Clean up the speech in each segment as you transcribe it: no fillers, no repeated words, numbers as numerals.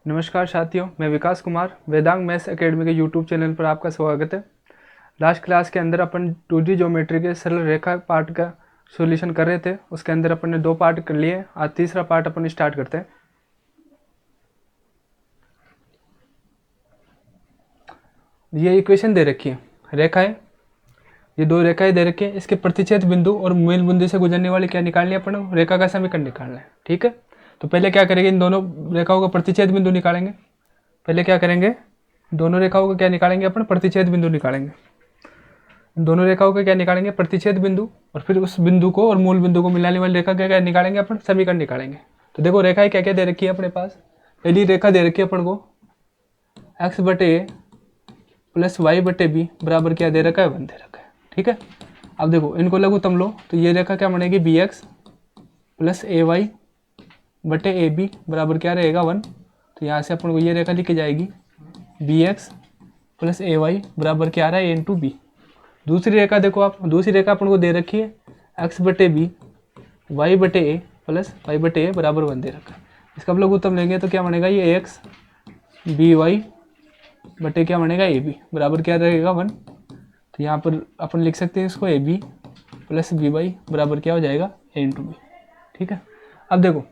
नमस्कार साथियों, मैं विकास कुमार वेदांग मैथ्स एकेडमी के यूट्यूब चैनल पर आपका स्वागत है। लास्ट क्लास के अंदर अपन 2D ज्योमेट्री के सरल रेखा पार्ट का सॉल्यूशन कर रहे थे। उसके अंदर अपन ने 2 पार्ट कर लिए। आज तीसरा पार्ट अपन स्टार्ट करते हैं। ये इक्वेशन दे रखी है, रेखाएं, ये 2 रेखाएं दे रखी है। इसके प्रतिच्छेद बिंदु और मूल बिंदु से गुजरने वाले क्या निकालनी है अपन, रेखा का समीकरण निकालना है। ठीक है, तो पहले क्या करेंगे, इन दोनों रेखाओं का प्रतिच्छेद बिंदु निकालेंगे। पहले क्या करेंगे, दोनों रेखाओं का क्या निकालेंगे अपन, प्रतिच्छेद बिंदु निकालेंगे। दोनों रेखाओं का क्या निकालेंगे, प्रतिच्छेद बिंदु, और फिर उस बिंदु को और मूल बिंदु को मिलाने वाली रेखा क्या क्या निकालेंगे अपन, समीकरण निकालेंगे। तो देखो रेखाएं क्या क्या दे रखी है अपने पास। पहली रेखा दे रखी है अपन को x बटे ए प्लस वाई बटे बी बराबर क्या दे रखा है, 1 दे रखा है। ठीक है, अब देखो इनको लघुत्तम लो तो ये रेखा क्या बनेगी, बी एक्स प्लस ए वाई बटे ए बी बराबर क्या रहेगा, 1। तो यहाँ से अपन को ये रेखा लिखी जाएगी बी एक्स प्लस ए वाई बराबर क्या आ रहा है, ए इंटू बी। दूसरी रेखा देखो आप, दूसरी रेखा अपन को दे रखी है एक्स बटे बी वाई बटे ए प्लस वाई बटे ए बराबर 1 दे रखा है। इसका अब लघुत्तम लेंगे तो क्या बनेगा, ये एक्स बी वाई बटे क्या बनेगा, ए बी बराबर क्या रहेगा, 1। तो यहाँ पर अपन लिख सकते हैं इसको A B plus B Y बराबर क्या हो जाएगा, ए इंटू बी। ठीक है, अब देखो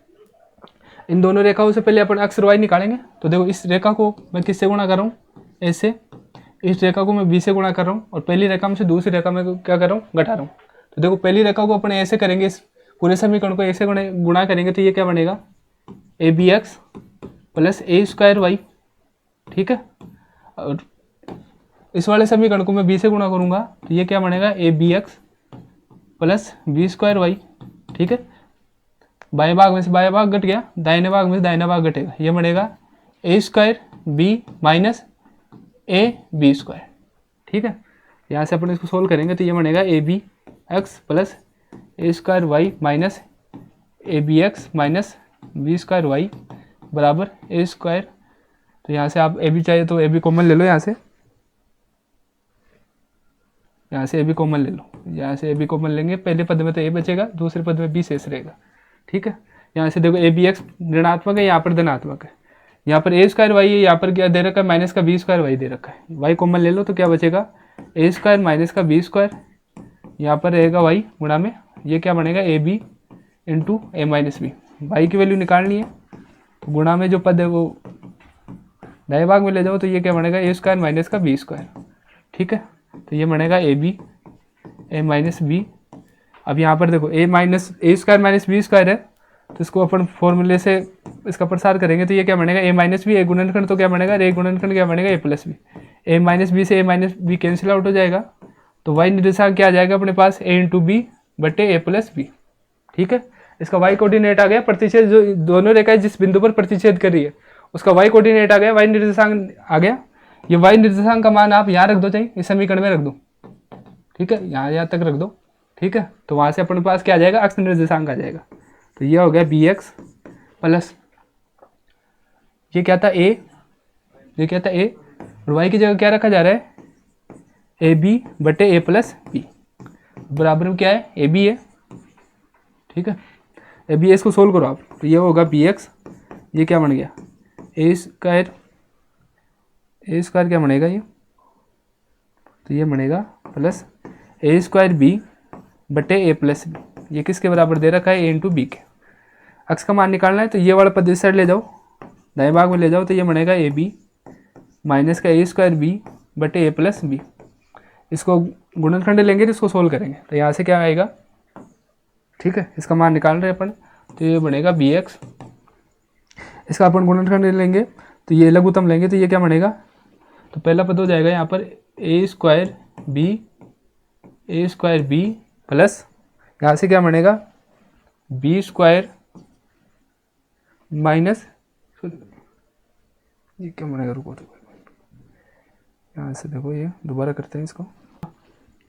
इन दोनों रेखाओं से पहले अपन एक्स और वाई निकालेंगे। तो देखो इस रेखा को मैं किससे गुणा कर रहा हूँ, ए से, इस रेखा को मैं बी से गुणा कर रहा हूँ, और पहली रेखा में से दूसरी रेखा में क्या कर रहा हूँ, घटा रहा हूँ। तो देखो पहली रेखा को अपन ऐसे करेंगे, इस पूरे समीकरण को ऐसे गुणा करेंगे तो ये क्या बनेगा, A B X plus A square Y. ठीक है, और इस वाले समीकरण को मैं बी से गुणा करूँगा तो ये क्या बनेगा, A B X plus B square Y. ठीक है, बाएं भाग में से बाएं भाग घट गया, दाहिने भाग में से दाहिना भाग घटेगा, ये बनेगा A square B minus A B square. ठीक है, यहाँ से अपन इसको सोल्व करेंगे तो ये बनेगा A B X plus A square Y minus A B X minus B square Y बराबर ए स्क्वायर। तो यहाँ से आप ए बी चाहिए तो ए बी कॉमन ले लो, यहाँ से ए बी कॉमन ले लो, यहाँ से ए बी कॉमन लेंगे, पहले पद में तो ए बचेगा, दूसरे पद में बी शेष रहेगा। ठीक है, यहाँ से देखो ए बी एक्स ऋणात्मक है, यहाँ पर धनात्मक है, यहाँ पर ए स्क्वायर वाई है, यहाँ पर क्या दे रखा है, माइनस का बी स्क्वायर वाई दे रखा है। वाई कॉमन ले लो तो क्या बचेगा, ए स्क्वायर माइनस का बी स्क्वायर, यहाँ पर रहेगा वाई गुणा में ये क्या बनेगा, A B into A minus B. Y की वैल्यू निकालनी है तो गुणा में जो पद है वो दाएं भाग में ले जाओ तो ये क्या बनेगा, ए स्क्वायर माइनस का बी स्क्वायर। ठीक है, तो ये बनेगा A B A minus B. अब यहाँ पर देखो A square minus B square है, तो इसको अपन फॉर्मूले से इसका प्रसार करेंगे तो ये क्या बनेगा, ए माइनस बी, ए गुणनखंड तो क्या बनेगा, ए गुणनखंड क्या बनेगा, ए plus B. A minus B से ए माइनस बी कैंसिल आउट हो जाएगा, तो वाई निर्देशांक क्या आ जाएगा अपने पास, ए इंटू बी बटे ए प्लस बी। ठीक है, इसका वाई कोऑर्डिनेट आ गया, प्रतिच्छेद जो दोनों रेखाएं जिस बिंदु पर प्रतिच्छेद कर रही है उसका वाई कोऑर्डिनेट आ गया, वाई निर्देशांक आ गया। ये वाई निर्देशांक का मान आप यहाँ रख दो, चाहिए इस समीकरण में रख दो। ठीक है, यहाँ तक रख दो। ठीक है, तो वहाँ से अपने पास क्या आ जाएगा, अक्ष निर्देशांक आ जाएगा। तो ये हो गया बी एक्स प्लस ये क्या था ए, ये क्या था ए, और वाई की जगह क्या रखा जा रहा है, ए बी बटे ए प्लस बी बराबर में क्या है, ए बी है। ठीक है, ए बी, इसको सोल्व करो आप तो ये होगा बी एक्स, ये क्या बन गया, ए स्क्वायर क्या बनेगा ये, तो ये बनेगा प्लस ए स्क्वायर बी बटे ए प्लस बी। ये किसके बराबर दे रखा है, ए इंटू बी के। अक्ष का मान निकालना है तो ये वाला पद इस साइड ले जाओ, दाएं भाग में ले जाओ तो ये बनेगा ए बी माइनस का ए स्क्वायर बी बटे ए प्लस बी। इसको गुणनखंड लेंगे तो इसको सोल्व करेंगे तो यहाँ से क्या आएगा। ठीक है, इसका मान निकाल रहे हैं अपन तो ये बनेगा बी एक्स, इसका अपन गुणनखंड लेंगे तो ये लघुत्तम लेंगे तो ये क्या बनेगा, तो पहला पद हो जाएगा यहाँ पर ए स्क्वायर बी प्लस यहाँ से क्या बनेगा, बी स्क्वायर माइनस, ये क्या बनेगा, रुको तो यहाँ से देखो, ये दोबारा करते हैं इसको,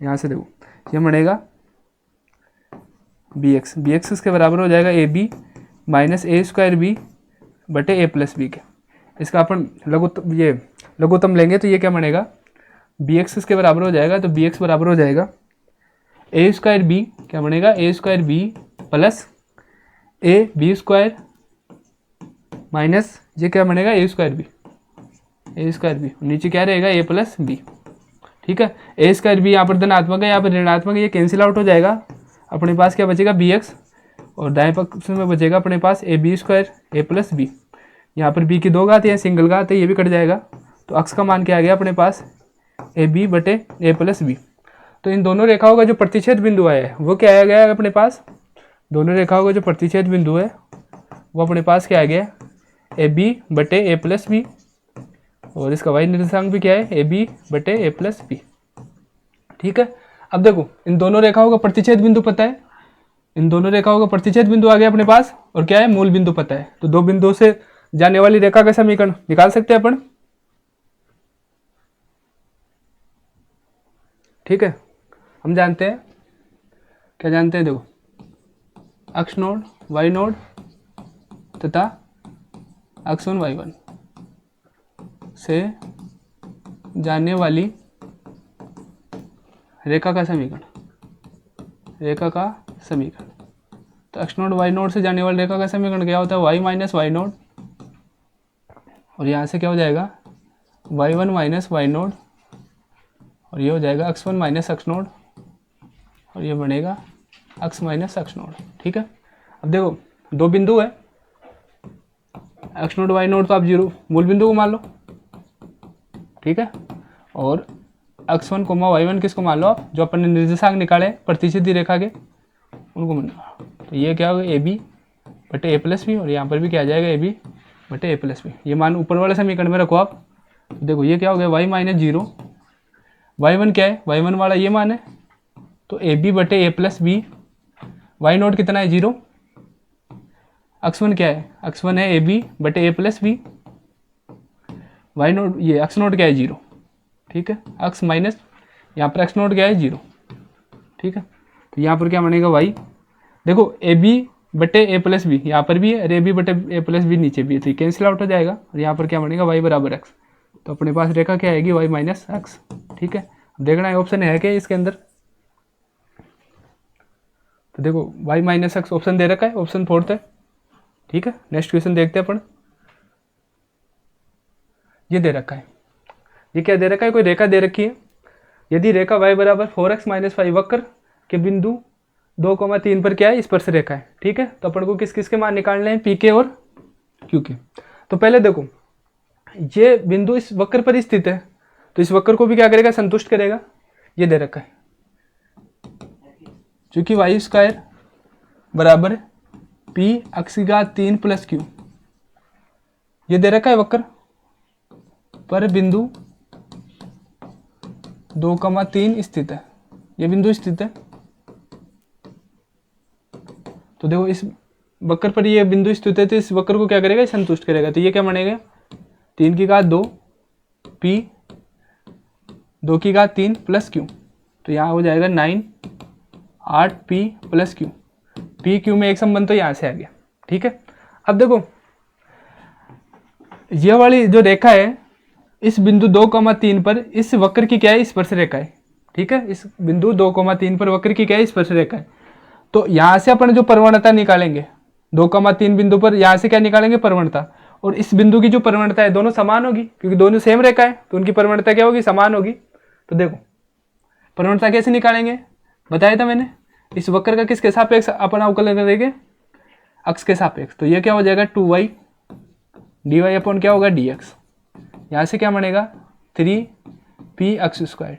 यहाँ से देखो ये बनेगा बी एक्स इसके बराबर हो जाएगा A B minus A square B बटे ए प्लस बी के। इसका अपन लघुत्तम लेंगे तो ये क्या बनेगा, बी एक्स इसके बराबर हो जाएगा, तो बी एक्स बराबर हो जाएगा ए स्क्वायर बी, क्या बनेगा, A square B plus A B square minus ये क्या बनेगा ए स्क्वायर बी, नीचे क्या रहेगा ए प्लस बी। ठीक है, ए स्क्वायर बी यहाँ पर धनात्मक है, यहाँ पर ऋणात्मक है, ये कैंसिल आउट हो जाएगा। अपने पास क्या बचेगा बी एक्स, और दाएं पक्ष में बचेगा अपने पास A B square A plus B. यहाँ पर बी की 2 घात है, सिंगल घात है, ये भी कट जाएगा। तो अक्स का मान क्या आ गया अपने पास ए बी बटे ए प्लस बी। तो इन दोनों रेखाओं का जो प्रतिच्छेद बिंदु आया है वो क्या आ गया है अपने पास, दोनों रेखाओं का जो प्रतिच्छेद बिंदु है वो अपने पास क्या आ गया ए बी बटे ए प्लस बी, और इसका वाई निर्देशांक भी क्या है ए बी बटे ए प्लस बी। ठीक है, अब देखो इन दोनों रेखाओं का प्रतिच्छेद बिंदु पता है, इन दोनों रेखाओं का प्रतिच्छेद बिंदु आ गया अपने पास, और क्या है मूल बिंदु पता है। तो दो बिंदुओं से जाने वाली रेखा का समीकरण निकाल सकते हैं अपन। ठीक है, हम जानते हैं, क्या जानते हैं, देखो अक्ष नोड वाई नोड तथा अक्ष 1 वाई 1 से जाने वाली रेखा का समीकरण, तो अक्ष नोड वाई नोड से जाने वाली रेखा का समीकरण क्या होता है वाई माइनस वाई नोड, और यहाँ से क्या हो जाएगा वाई 1 माइनस वाई नोड, और ये हो जाएगा अक्ष 1 माइनस अक्ष नोड, और ये बनेगा अक्ष माइनस अक्ष नोड। ठीक है, अब देखो दो बिंदु है, अक्ष नोड वाई नोड तो आप जीरो मूल बिंदु को मान लो। ठीक है, और अक्ष 1 कोमा वाई 1 किसको मान लो आप, जो अपन ने निर्देशांक निकाले प्रतिच्छेदी रेखा के उनको मान लो। तो ये क्या होगा ए बी बटे ए प्लस बी, और यहाँ पर भी क्या आ जाएगा ए बी बटे ए प्लस बी। ये मान ऊपर वाले समीकरण में रखो आप। तो देखो ये क्या हो गया वाई माइनस जीरो, वाई 1 क्या है वाई 1 वाला ये मान है, तो ए बी बटे A plus B, Y note कितना है जीरो, अक्ष 1 क्या है अक्ष 1 है ए बी बटे A plus B, Y note ये अक्ष नोट क्या है जीरो। ठीक है, अक्ष माइनस यहाँ पर अक्ष नोट क्या है जीरो। ठीक है, तो यहाँ पर क्या बनेगा वाई, देखो ए बी बटे ए प्लस बी यहाँ पर भी है, और ए बी बटे ए प्लस बी नीचे भी है, तो ये कैंसिल आउट हो जाएगा, और यहाँ पर क्या बनेगा वाई बराबर एक्स। तो अपने पास रेखा क्या आएगी वाई माइनस एक्स। ठीक है, अब देखना है ऑप्शन है क्या इसके अंदर, तो देखो वाई माइनस एक्स ऑप्शन दे रखा है, ऑप्शन 4 है। ठीक है, नेक्स्ट क्वेश्चन देखते हैं अपन। ये दे रखा है, ये क्या दे रखा है, कोई रेखा दे रखी है, यदि रेखा y बराबर 4x माइनस 5 वक्र के बिंदु 2,3 पर क्या है स्पर्श रेखा है। ठीक है, तो अपन को किस किस के मान निकालने हैं पी के और क्यू के। तो पहले देखो ये बिंदु इस वक्र पर स्थित है, तो इस वक्र को भी क्या करेगा संतुष्ट करेगा, ये दे रखा है, चूंकि वाई स्क्वायर बराबर पी अक्ष की घात 3 प्लस क्यू, ये दे रखा है वक्र पर बिंदु 2,3 स्थित है, ये बिंदु स्थित है। तो देखो इस वक्र पर ये बिंदु स्थित है, तो इस वक्र को क्या करेगा संतुष्ट करेगा। तो ये क्या बनेगा 3 की घात 2 पी 2 की घात 3 प्लस क्यू, तो यहाँ हो जाएगा 9 8 P plus Q, P Q में एक संबंध तो यहाँ से आ गया। ठीक है, अब देखो ये वाली जो रेखा है इस बिंदु 2,3 पर इस वक्र की क्या है स्पर्श रेखा है। ठीक है, इस बिंदु 2,3 पर वक्र की क्या है स्पर्श रेखा है। तो यहाँ से अपन जो प्रवणता निकालेंगे 2,3 बिंदु पर, यहाँ से क्या निकालेंगे प्रवणता, और इस बिंदु की जो प्रवणता है दोनों समान होगी, क्योंकि दोनों सेम रेखा है तो उनकी प्रवणता क्या होगी समान होगी। तो देखो प्रवणता कैसे निकालेंगे बताया था मैंने, इस वक्र का किसके सापेक्ष अपन अवकलन करेंगे अक्ष के सापेक्ष। तो ये क्या हो जाएगा 2y dy अपॉन क्या होगा dx, यहाँ से क्या बनेगा 3p अक्ष स्क्वायर।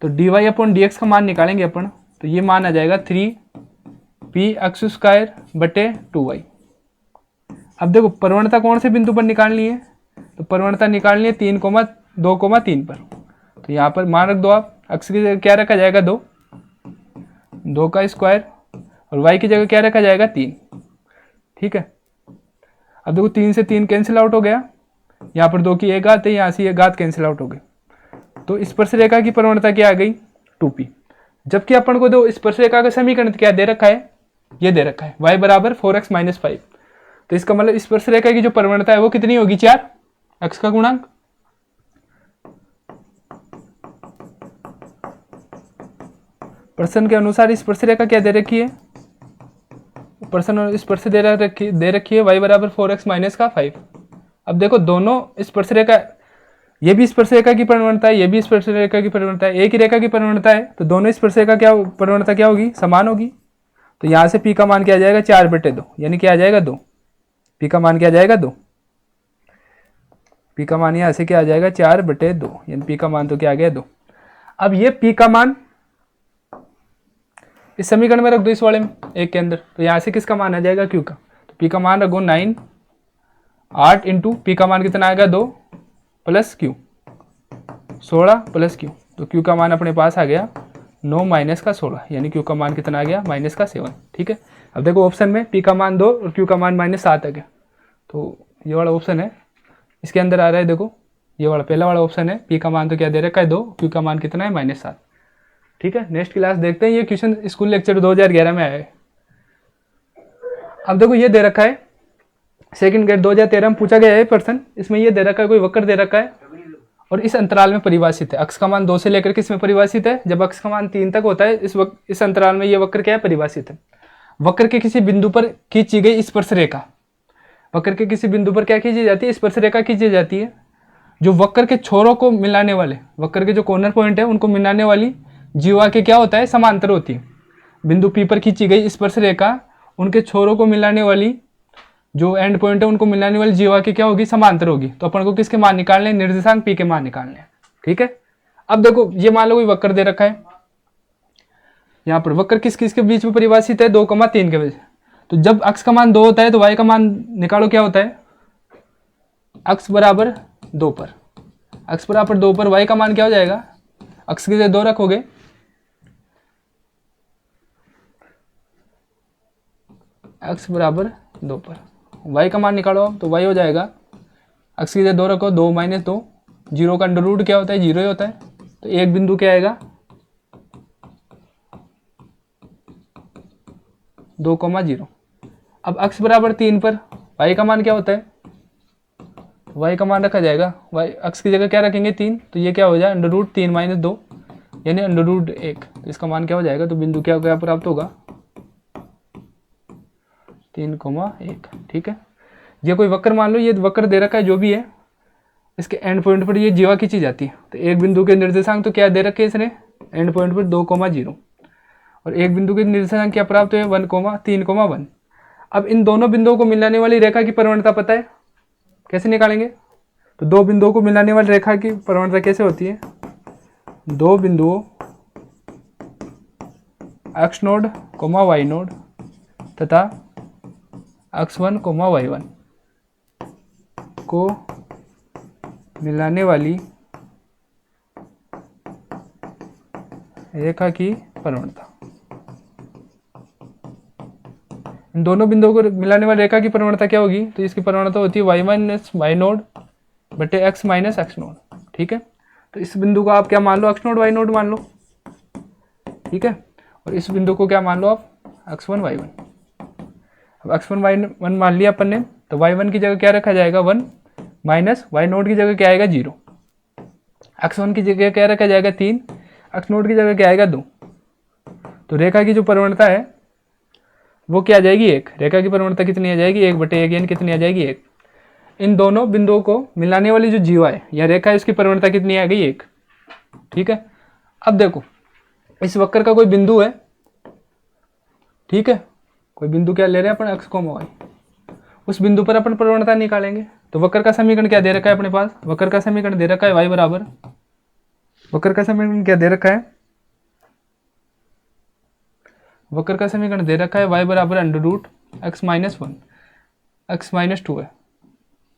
तो dy अपॉन dx का मान निकालेंगे अपन, तो ये मान आ जाएगा 3p अक्ष स्क्वायर बटे 2y। अब देखो प्रवणता कौन से बिंदु पर निकालनी है, तो प्रवणता निकालनी है 3,2,3 पर। तो यहाँ पर मान रख दो आप, अक्ष की जगह क्या रखा जाएगा 2 का स्क्वायर, और y की जगह क्या रखा जाएगा 3। ठीक है, अब देखो 3 से 3 कैंसिल आउट हो गया, यहाँ पर 2 की एक घात है, यहाँ से ये घात कैंसिल आउट हो गई, तो स्पर्श रेखा की प्रवणता क्या आ गई 2p। जबकि अपन को दो स्पर्श रेखा का समीकरण क्या दे रखा है, ये दे रखा है y बराबर 4x माइनस 5। तो इसका मतलब स्पर्श रेखा की जो प्रवणता है वो कितनी होगी 4, अक्ष का गुणांक। प्रश्न के अनुसार स्पर्श रेखा क्या दे रखी है पर्सन और स्पर्श दे रखी है y बराबर 4x माइनस का 5। अब देखो दोनों स्पर्श रेखा, ये भी स्पर्श रेखा की परिवर्तनता है, ये भी स्पर्श रेखा की परिवर्तनता है, एक ही रेखा की परिवर्तनता है, तो दोनों स्पर्श रेखा क्या परिवर्तनता क्या होगी, समान होगी। तो यहाँ से p का मान क्या आ जाएगा 4/2, यानी क्या आ जाएगा 2। p का मान क्या आ जाएगा 2, p का मान यहाँ से क्या आ जाएगा 4/2, यानी p का मान तो क्या आ गया 2। अब ये p का मान इस समीकरण में रख दो, इस वाले में एक के अंदर, तो यहाँ से किसका मान आ जाएगा q का। तो p का मान रखो 9 8 इंटू p का मान कितना आएगा 2 प्लस q 16 प्लस q, तो q का मान अपने पास आ गया 9 माइनस का 16, यानी q का मान कितना आ गया माइनस का 7। ठीक है, अब देखो ऑप्शन में p का मान 2 और q का मान -7 आ गया, तो ये वाला ऑप्शन है इसके अंदर आ रहा है। देखो ये वाला पहला वाला ऑप्शन है, p का मान तो क्या दे रखा है 2, q का मान कितना है -7। ठीक है, नेक्स्ट क्लास देखते हैं, ये क्वेश्चन स्कूल लेक्चर 2011 में आया है। अब देखो ये दे रखा है सेकंड ग्रेड 2013 में पूछा गया है प्रश्न, इसमें ये दे रखा है कोई वक्र दे रखा है और इस अंतराल में परिभाषित है। अक्ष का मान 2 से लेकर किस में परिभाषित है, जब अक्ष का मान 3 तक होता है इस अंतराल में ये वक्र क्या है परिभाषित है। वक्र के किसी बिंदु पर खींची गई स्पर्श रेखा, वक्र के किसी बिंदु पर क्या खींची जाती है, स्पर्श रेखा खींची जाती है। जो वक्र के छोरों को मिलाने वाले, वक्र के जो कॉर्नर पॉइंट है उनको मिलाने वाली जीवा के क्या होता है समांतर होती है। बिंदु पी पर खींची गई स्पर्श रेखा उनके छोरों को मिलाने वाली जो एंड पॉइंट है उनको मिलाने वाली जीवा की क्या होगी समांतर होगी। तो अपन को किसके मान निकालने, निर्देशांक पी के मान निकालने हैं। ठीक है, अब देखो ये मान लो कोई वक्र दे रखा है, यहाँ पर वक्र किस किस के बीच में परिभाषित है 2,3 के बीच। तो जब अक्ष का मान 2 होता है तो y का मान निकालो क्या होता है, अक्ष बराबर 2 पर, अक्ष बराबर 2 पर y का मान क्या हो जाएगा, अक्ष की जगह 2 रखोगे, अक्ष बराबर 2 पर y का मान निकालो, तो y हो जाएगा अक्ष की जगह 2 रखो, 2 - 2, 0 का अंडर रूट क्या होता है 0 ही होता है, तो एक बिंदु क्या आएगा 2,0। अब अक्ष बराबर 3 पर y का मान क्या होता है, y का मान रखा जाएगा, y अक्ष की जगह क्या रखेंगे 3, तो ये क्या हो जाए अंडर रूट 3 - 2 यानी अंडर रूट 1, तो इसका मान क्या हो जाएगा, तो बिंदु क्या प्राप्त होगा 3,1। ठीक है, ये कोई वक्र मान लो, ये वक्र दे रखा है जो भी है, इसके एंड पॉइंट पर ये जीवा खींची जाती है। तो एक बिंदु के निर्देशांक तो क्या दे रखे हैं इसने एंड पॉइंट पर 2,0 और एक बिंदु के निर्देशांक क्या प्राप्त हुए 3,1। अब इन दोनों बिंदुओं को मिलाने वाली रेखा की परिवर्तनता पता है, कैसे निकालेंगे, तो दो बिंदुओं को मिलाने वाली रेखा की परिवर्तनता कैसे होती है, दो बिंदुओं x नोड, y नोड तथा x1, y1 को मिलाने वाली रेखा की परिवर्तनता। इन दोनों बिंदुओं को मिलाने वाली रेखा की परिवर्तनता क्या होगी, तो इसकी परिवर्तनता होती है y - y नोड बटे x - x नोड। ठीक है, तो इस बिंदु को आप क्या मान लो x नोड y नोड मान लो। ठीक है, और इस बिंदु को क्या मान लो आप x1 y1। अब x1 y1 मान लिया अपन ने, तो y1 की जगह क्या रखा जाएगा 1 माइनस y नोड की जगह क्या आएगा 0, x1 की जगह क्या रखा जाएगा 3, x नोड की जगह क्या आएगा 2। तो रेखा की जो परिवर्तनता है वो क्या आ जाएगी 1, रेखा की परिवर्तनता कितनी आ जाएगी 1/1 यानी कितनी आ जाएगी 1। इन दोनों बिंदुओं को मिलाने वाली जो जीवा है या रेखा है उसकी परिवर्तनता कितनी आ गई 1। ठीक है, अब देखो इस वक्र का कोई बिंदु है, ठीक है, कोई बिंदु क्या ले रहे हैं अपन x, y, उस बिंदु पर अपन परिवर्तनता निकालेंगे। तो वक्र का समीकरण क्या दे रखा है अपने पास, वक्र का समीकरण दे रखा है y बराबर, वक्र का समीकरण क्या दे रखा है, वक्र का समीकरण दे रखा है y बराबर अंडर रूट x - 1 x - 2 है।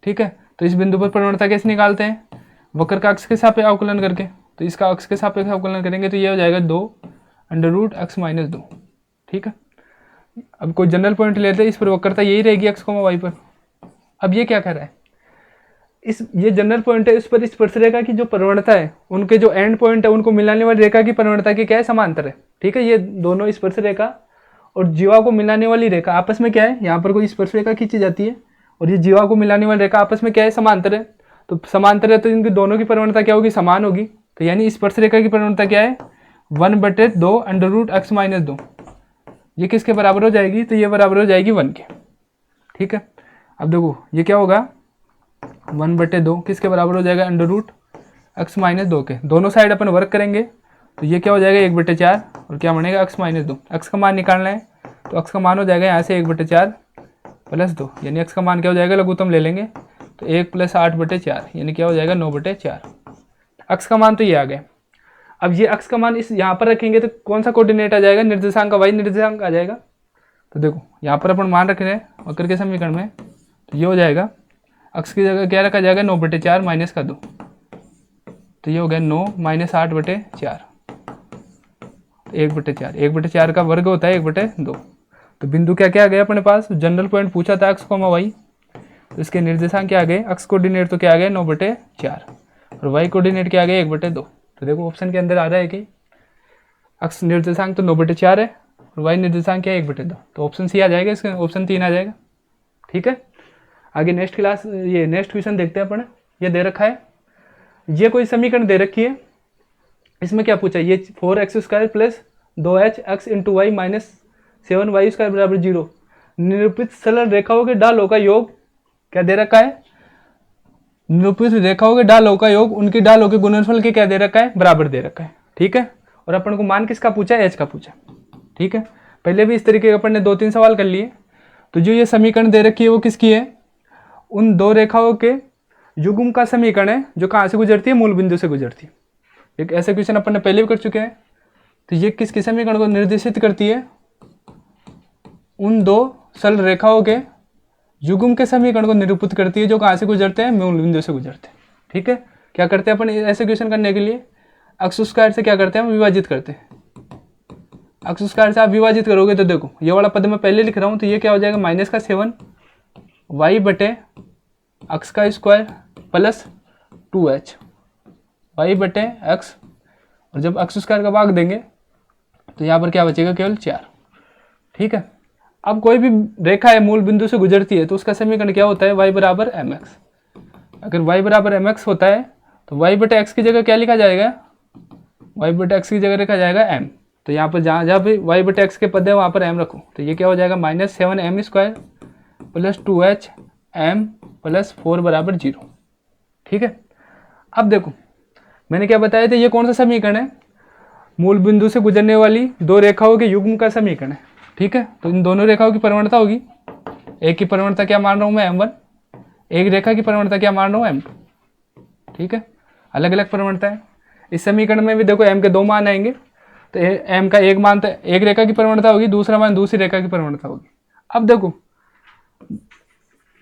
ठीक है, तो इस बिंदु पर परिवर्तनता कैसे निकालते हैं, वक्र का अक्ष के सापेक्ष अवकलन करके, तो इसका अक्ष के सापेक्ष अवकलन करेंगे तो ये हो जाएगा 2 अंडर रूट x - 2। ठीक है, अब कोई जनरल पॉइंट लेते हैं, इस पर वक्रता यही रहेगी x, y पर। अब ये क्या कर रहा है, ये जनरल पॉइंट है, इस पर स्पर्श रेखा की जो परिवर्तनता है उनके जो एंड पॉइंट है उनको मिलाने वाली रेखा की परिवर्तनता की क्या है समांतर है। ठीक है, ये दोनों स्पर्श रेखा और जीवा को मिलाने वाली रेखा आपस में क्या है, यहाँ पर कोई स्पर्श रेखा खींची जाती है और ये जीवा को मिलाने वाली रेखा आपस में क्या है समांतर है। तो समांतर है तो इनकी दोनों की परिवर्तनता क्या होगी समान होगी। तो यानी स्पर्श रेखा की परिवर्तनता क्या है 1/2 अंडर रूट x - 2 ये किसके बराबर हो जाएगी, तो ये बराबर हो जाएगी 1 के। ठीक है, अब देखो ये क्या होगा 1/2 किसके बराबर हो जाएगा, √x - 2 के। दोनों साइड अपन वर्क करेंगे तो ये क्या हो जाएगा 1/4 और क्या बनेगा x - 2। x का मान निकालना है तो x का मान हो जाएगा यहाँ से 1/4 + 2, यानी x का मान क्या हो जाएगा, लघुत्तम ले लेंगे तो 1 + 8/4 यानी क्या हो जाएगा 9/4। x का मान तो ये आ गया। अब ये x का मान इस यहाँ पर रखेंगे तो कौन सा कोऑर्डिनेट आ जाएगा, निर्देशांक का y निर्देशांक आ जाएगा। तो देखो यहाँ पर अपन मान रख रहे हैं वक्र के समीकरण में, तो ये हो जाएगा x की जगह क्या रखा जाएगा 9/4 - 2, तो ये हो गया 9 - 8/4 1/4। 1/4 का वर्ग होता है 1/2। तो बिंदु क्या क्या आ गया अपने पास, जनरल पॉइंट पूछा था x, y, तो इसके निर्देशांक क्या आ गए, x कोऑर्डिनेट तो क्या आ गया 9/4 और y कोऑर्डिनेट क्या आ गया 1/2। तो देखो ऑप्शन के अंदर आ रहा है कि x निर्देशांक तो 9/4 है और y निर्देशांक क्या है 1/2, तो ऑप्शन सी आ जाएगा, इसका ऑप्शन 3 आ जाएगा। ठीक है, आगे नेक्स्ट क्वेश्चन देखते हैं अपन। ये दे रखा है, ये कोई समीकरण दे रखी है, इसमें क्या पूछा, ये 4x² + 2hx × y - 7y² = 0 निरूपित सरल रेखाओं के डालों का योग क्या दे रखा है, निरूपित रेखाओं के डालों का योग उनकी डालों के गुणनफल के क्या दे रखा है, बराबर दे रखा है। ठीक है, और अपन को मान किसका पूछा है, h का पूछा। ठीक है, पहले भी इस तरीके के अपन ने 2-3 सवाल कर लिए। तो जो ये समीकरण दे रखी है वो किसकी है, उन दो रेखाओं के युग्म का समीकरण है जो कहाँ से गुजरती है, मूल बिंदु से गुजरती है। एक ऐसे क्वेश्चन अपन ने पहले भी कर चुके हैं। तो ये किसके समीकरण को निर्देशित करती है, उन दो सरल रेखाओं के युग्म के समीकरण को निरूपित करती है जो कहाँ से गुजरते हैं, मूल बिंदु से गुजरते हैं। ठीक है, क्या करते हैं अपन ऐसे क्वेश्चन करने के लिए, x² से क्या करते हैं, हम विभाजित करते हैं। x² से आप विभाजित करोगे तो देखो ये वाला पद मैं पहले लिख रहा हूँ, तो ये क्या हो जाएगा -7 y/x² + 2h y/x, और जब x² का भाग देंगे तो यहाँ पर क्या बचेगा, केवल 4। ठीक है, अब कोई भी रेखा है मूल बिंदु से गुजरती है तो उसका समीकरण क्या होता है, y = mx। अगर y = mx होता है तो y/x की जगह क्या लिखा जाएगा, y/x की जगह लिखा जाएगा m। तो यहाँ पर जहाँ भी y/x के पद है वहाँ पर m रखो, तो ये क्या हो जाएगा -7m² + 2h m + 4 = 0। ठीक है, अब देखो मैंने क्या बताया था, ये कौन सा समीकरण है, मूल बिंदु से गुजरने वाली दो रेखाओं के युग्म का समीकरण है। ठीक है, तो इन दोनों रेखाओं की परिवर्तनता होगी, एक की परिवर्तनता क्या मान रहा हूँ मैं m1, एक रेखा की परिवर्तनता क्या मान रहा हूँ m2। ठीक है, अलग अलग परिवर्तनता है। इस समीकरण में भी देखो m के 2 मान आएंगे, तो m का एक मान तो एक रेखा की परिवर्तनता होगी, दूसरा मान दूसरी रेखा की परिवर्तनता होगी। अब देखो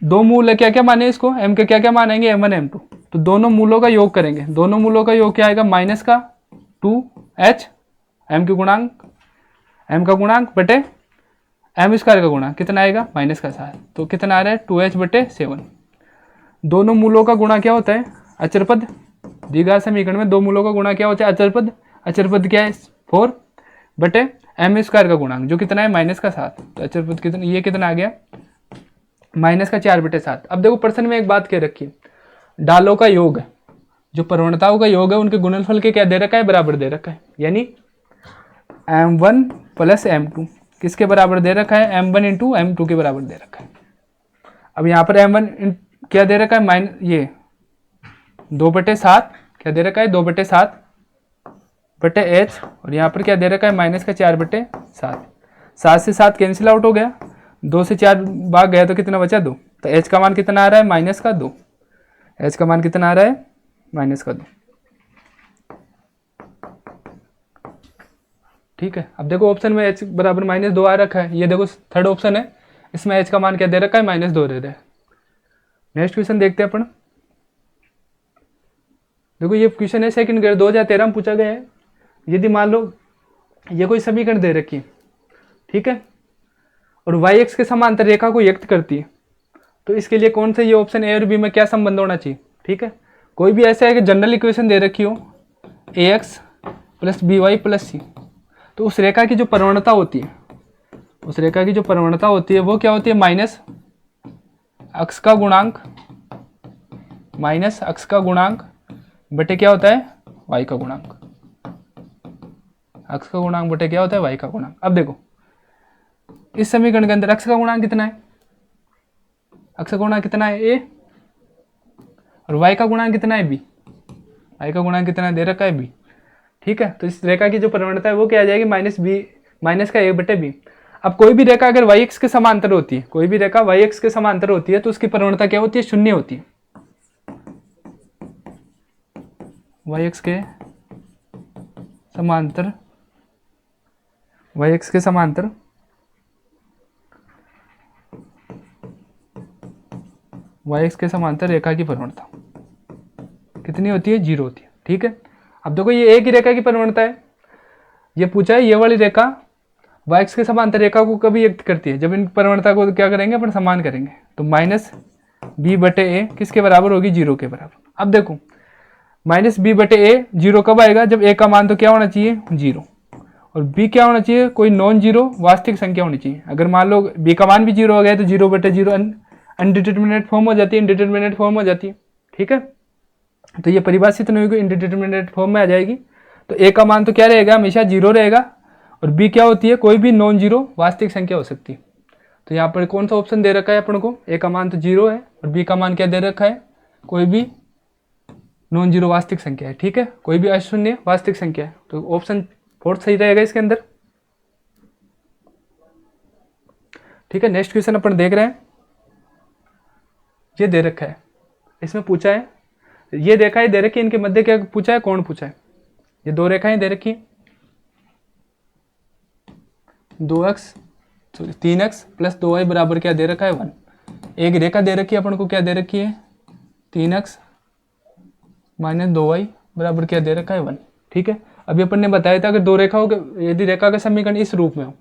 दो मूल है, क्या क्या माने इसको, m के क्या क्या मान आएंगे, m1 m2, तो दोनों मूलों का योग करेंगे। दोनों मूलों का योग क्या आएगा, -2h m के गुणांक, m का गुणांक बटे m² का गुणांक कितना आएगा, -7, तो कितना आ रहा है 2h/7। दोनों मूलों का गुणा क्या होता है, अचर पद। दी गए समीकरण में दो मूलों का गुणा क्या होता है, अचर पद। अचर पद क्या है 4/m² का गुणांक जो कितना है -7, तो अचर पद कितना, ये कितना आ गया -4/7। अब देखो प्रश्न में एक बात कह रखी है, डालों का योग है, जो प्रवणताओं का योग है उनके गुणनफल के क्या दे रखा है, बराबर दे रखा है। यानी m1 + m2 किसके बराबर दे रखा है, m1 × m2 के बराबर दे रखा है। अब यहाँ पर m1 क्या दे रखा है, ये 2/7 क्या दे रखा है, 2/7/h, और यहाँ पर क्या दे रखा है -4/7। 7 से 7 कैंसिल आउट हो गया, 2 से 4 भाग गया तो कितना बचा 2, तो h का मान कितना आ रहा है -2। h का मान कितना आ रहा है -2। ठीक है, अब देखो ऑप्शन में h = -2 आ रखा है, ये देखो थर्ड ऑप्शन है, इसमें h का मान क्या दे रखा है, -2 दे रहा है। नेक्स्ट क्वेश्चन देखते हैं अपन। देखो ये क्वेश्चन है सेकंड ग्रेड 2013 में पूछा गया है। यदि मान लो ये कोई समीकरण दे रखी है, ठीक है, और y-x के समांतर रेखा को युक्त करती है, तो इसके लिए कौन से ये ऑप्शन ए और बी में क्या संबंध होना चाहिए। ठीक है, कोई भी ऐसा है कि जनरल इक्वेशन दे रखी हो ax + by + c, तो उस रेखा की जो प्रवणता होती है, उस रेखा की जो प्रवणता होती है वो क्या होती है, -x का गुणांक बटे क्या होता है, y का गुणांक। x का गुणांक बटे क्या होता है, y का गुणांक। अब देखो इस समीकरण के अंदर अक्ष का गुणांक कितना है, अक्ष का गुणांक कितना है ए, और y का गुणांक कितना है b, y का गुणांक कितना दे रखा है b। ठीक है, तो इस रेखा की जो परिवर्तनता है वो क्या आ जाएगी, माइनस का a/b। अब कोई भी रेखा अगर y के समांतर होती है, कोई भी रेखा y के समांतर होती है तो उसकी परिवर्तनता क्या होती है, शून्य होती है। y के समांतर, y के समांतर y के समांतर रेखा की परिवर्तनता कितनी होती है, 0 होती है। ठीक है, अब देखो ये एक ही रेखा की परिवर्तनता है, ये पूछा है ये वाली रेखा y के समांतर रेखा को कभी व्यक्त करती है, जब इन परिवर्तनता को क्या करेंगे अपन, समान करेंगे, तो -b/a किसके बराबर होगी, 0 के बराबर। अब देखो -b/a 0 कब आएगा, जब a का मान तो क्या होना चाहिए, 0, और b क्या होना चाहिए, कोई नॉन जीरो वास्तविक संख्या होनी चाहिए। अगर मान लो b का मान भी 0 हो गया तो 0/0 अनडिटरमिनेट फॉर्म हो जाती है, इंडिटरमिनेट फॉर्म हो जाती है। ठीक है, तो ये परिभाषित नहीं होगी, इंडिटरमिनेट फॉर्म में आ जाएगी। तो a का मान तो क्या रहेगा, हमेशा 0 रहेगा, और b क्या होती है, कोई भी नॉन जीरो वास्तविक संख्या हो सकती है। तो यहाँ पर कौन सा ऑप्शन दे रखा है अपन को, a का मान तो 0 है और b का मान क्या दे रखा है, कोई भी नॉन जीरो वास्तविक संख्या है। ठीक है, कोई भी अशून्य वास्तविक संख्या है, तो ऑप्शन 4 सही रहेगा इसके अंदर। ठीक है, नेक्स्ट क्वेश्चन अपन देख रहे हैं, ये दे रखा है, इसमें पूछा है, ये रेखाएं दे रखी है, इनके मध्य क्या पूछा है, कोण पूछा है। ये दो रेखाएं दे रखी, 3x प्लस 2y बराबर क्या दे रखा है, 1। एक रेखा दे रखी है अपन को, क्या दे रखी है, 3x माइनस 2y बराबर क्या दे रखा है, 1। ठीक है, अभी अपन ने बताया था अगर दो रेखाओं के, यदि रेखा का समीकरण इस रूप में हो,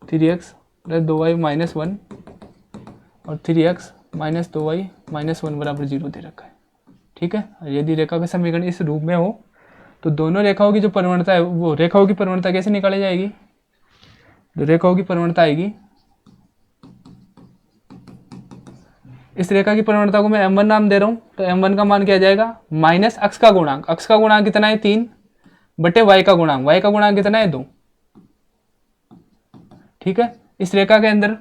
3x प्लस 2y माइनस 1 और 3x माइनस 2y माइनस 1 बराबर 0 दे रखा है। ठीक है, यदि रेखा का समीकरण इस रूप में हो तो दोनों रेखाओं की जो परिवर्तनता है, वो रेखाओं की परिवर्तनता कैसे निकाली जाएगी, तो रेखाओं की परिवर्तनता आएगी, इस रेखा की परिवर्तनता को मैं m1 नाम दे रहा हूं, तो m1 का मान क्या आ जाएगा, माइनस अक्ष का गुणांक, अक्ष का गुणांक कितना है, 3 बटे y का गुणांक, y का गुणांक कितना है, 2। ठीक है, इस रेखा के अंदर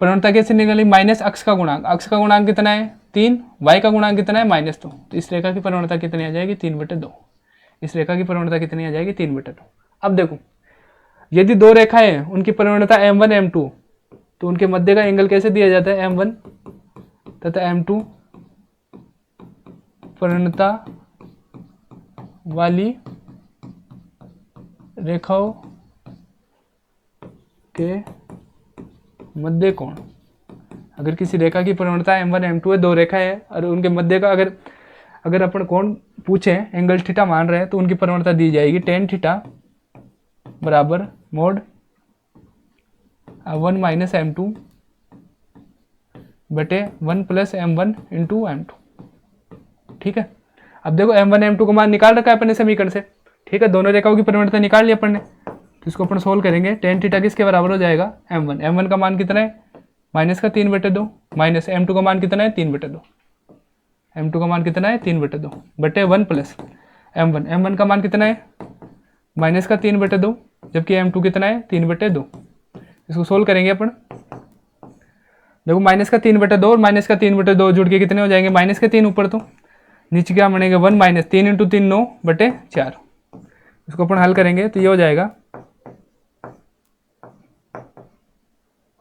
परिवर्तनता कैसे निकली, माइनस अक्ष का गुणांक, अक्ष का गुणांक कितना है, 3, y का गुणांक कितना है, -2। तो इस रेखा की परिवर्तनता कितनी आ जाएगी, 3/2। इस रेखा की परिवर्तनता कितनी आ जाएगी, 3/2। अब देखो यदि दो रेखाएं हैं, उनकी परिवर्तनता m1 m2, तो उनके मध्य का एंगल कैसे दिया जाता है, m1 तथा m2 परिवर्तनता वाली रेखाओं के मध्य कोण। अगर किसी रेखा की परिवर्तनता m1 m2 है, दो रेखा है, और उनके मध्य का अगर अपन कोण पूछे, एंगल थीटा मान रहे हैं, तो उनकी परिवर्तनता दी जाएगी tan थीटा बराबर मोड 1 माइनस m2 बटे 1 प्लस m1 इंटू m2। ठीक है, अब देखो m1 m2 का मान निकाल रखा है अपन ने समीकरण से। ठीक है, दोनों रेखाओं की परिवर्तनता निकाल ली अपन ने, तो इसको अपन सोल्व करेंगे। tan थीटा किसके बराबर हो जाएगा, m1 का मान कितना है, माइनस का 3/2, माइनस m2 का मान कितना है, 3/2, m2 का मान कितना है, 3/2 बटे 1 प्लस m1 का मान कितना है, माइनस का 3/2, जबकि m2 कितना है, 3/2। इसको सोल्व करेंगे अपन, देखो माइनस का 3/2 और माइनस का 3/2 जुड़ के कितने हो जाएंगे, माइनस के 3 ऊपर, तो नीचे क्या बनेगा, 1 माइनस 3 इंटू 3 9/4। इसको अपन हल करेंगे तो ये हो जाएगा,